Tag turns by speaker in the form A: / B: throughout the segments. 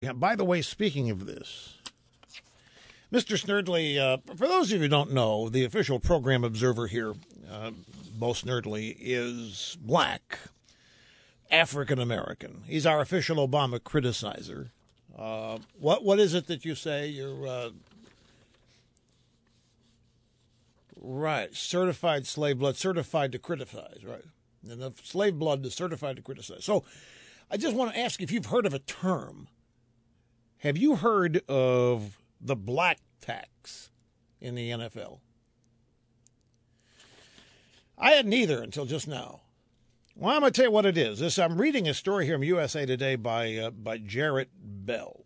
A: Yeah, by the way, speaking of this, Mr. Snerdley, for those of you who don't know, the official program observer here, Bo Snerdley, is black, African American. He's our official Obama criticizer. What is it that you say? You're right, certified slave blood, certified to criticize, right? And the slave blood is certified to criticize. So I just want to ask if you've heard of a term. Have you heard of the black tax in the NFL? I hadn't either until just now. Well, I'm going to tell you what it is. I'm reading a story here from USA Today by Jarrett Bell.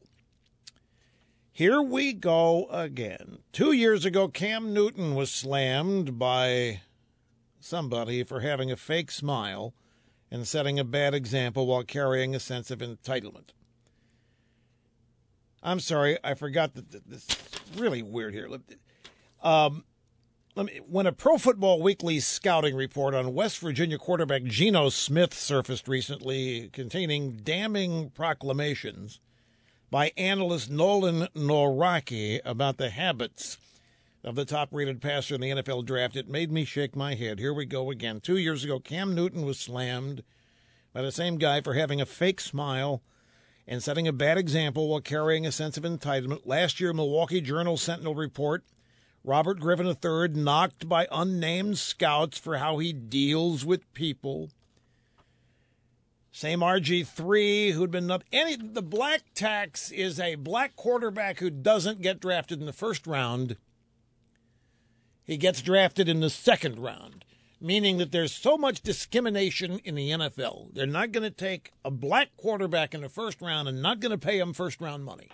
A: Here we go again. 2 years ago, Cam Newton was slammed by somebody for having a fake smile and setting a bad example while carrying a sense of entitlement. I'm sorry, I forgot that this is really weird here. When a Pro Football Weekly scouting report on West Virginia quarterback Geno Smith surfaced recently, containing damning proclamations by analyst Nolan Noraki about the habits of the top-rated passer in the NFL draft, it made me shake my head. Here we go again. 2 years ago, Cam Newton was slammed by the same guy for having a fake smile and setting a bad example while carrying a sense of entitlement. Last year, Milwaukee Journal-Sentinel report, Robert Griffin III knocked by unnamed scouts for how he deals with people. Same RG3 who'd been up. The black tax is a black quarterback who doesn't get drafted in the first round. He gets drafted in the second round, meaning that there's so much discrimination in the NFL. They're not going to take a black quarterback in the first round and not going to pay him first-round money.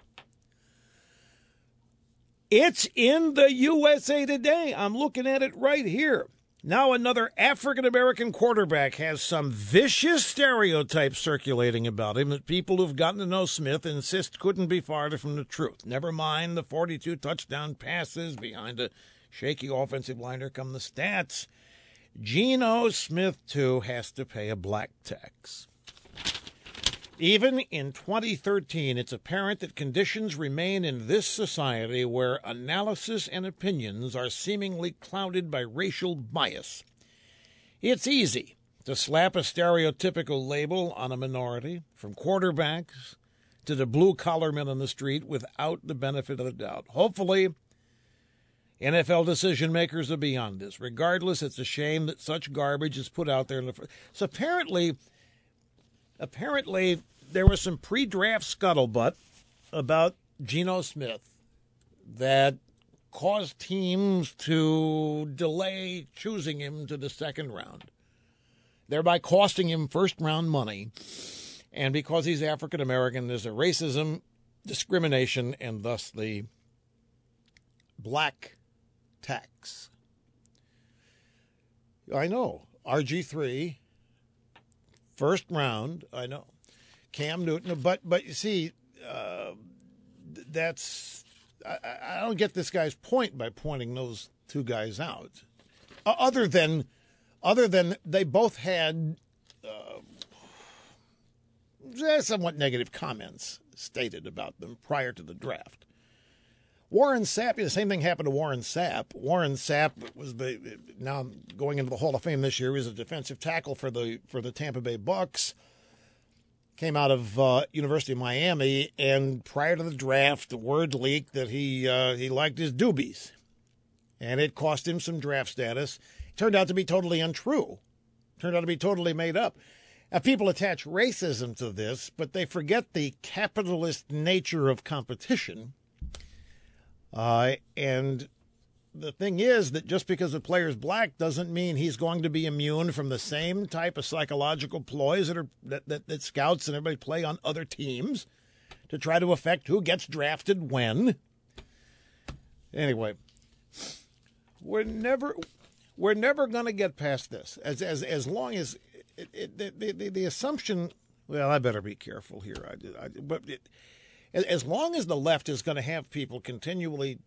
A: It's in the USA Today. I'm looking at it right here. Now another African-American quarterback has some vicious stereotypes circulating about him that people who've gotten to know Smith insist couldn't be farther from the truth. Never mind the 42 touchdown passes behind a shaky offensive line. Here come the stats. Geno Smith, too, has to pay a black tax. Even in 2013, it's apparent that conditions remain in this society where analysis and opinions are seemingly clouded by racial bias. It's easy to slap a stereotypical label on a minority, from quarterbacks to the blue-collar men on the street, without the benefit of the doubt. Hopefully, NFL decision-makers are beyond this. Regardless, it's a shame that such garbage is put out there. So apparently, there was some pre-draft scuttlebutt about Geno Smith that caused teams to delay choosing him to the second round, thereby costing him first-round money. And because he's African-American, there's a racism, discrimination, and thus the black tax. I know. RG3, first round, I know. Cam Newton, but you see, that's I don't get this guy's point by pointing those two guys out. Other than they both had somewhat negative comments stated about them prior to the draft. Warren Sapp, the same thing happened to Warren Sapp. Warren Sapp was now going into the Hall of Fame this year. He was a defensive tackle for the Tampa Bay Bucks. Came out of University of Miami, and prior to the draft, the word leaked that he liked his doobies, and it cost him some draft status. It turned out to be totally untrue. Turned out to be totally made up. Now, people attach racism to this, but they forget the capitalist nature of competition. And the thing is that just because a player's black doesn't mean he's going to be immune from the same type of psychological ploys that scouts and everybody play on other teams to try to affect who gets drafted when. Anyway, we're never going to get past this as long as the assumption. Well, I better be careful here. As long as the left is going to have people continually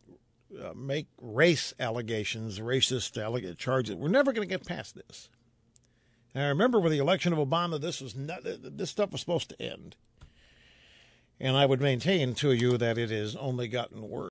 A: make race allegations, racist charges, we're never going to get past this. And I remember with the election of Obama, this stuff was supposed to end. And I would maintain to you that it has only gotten worse.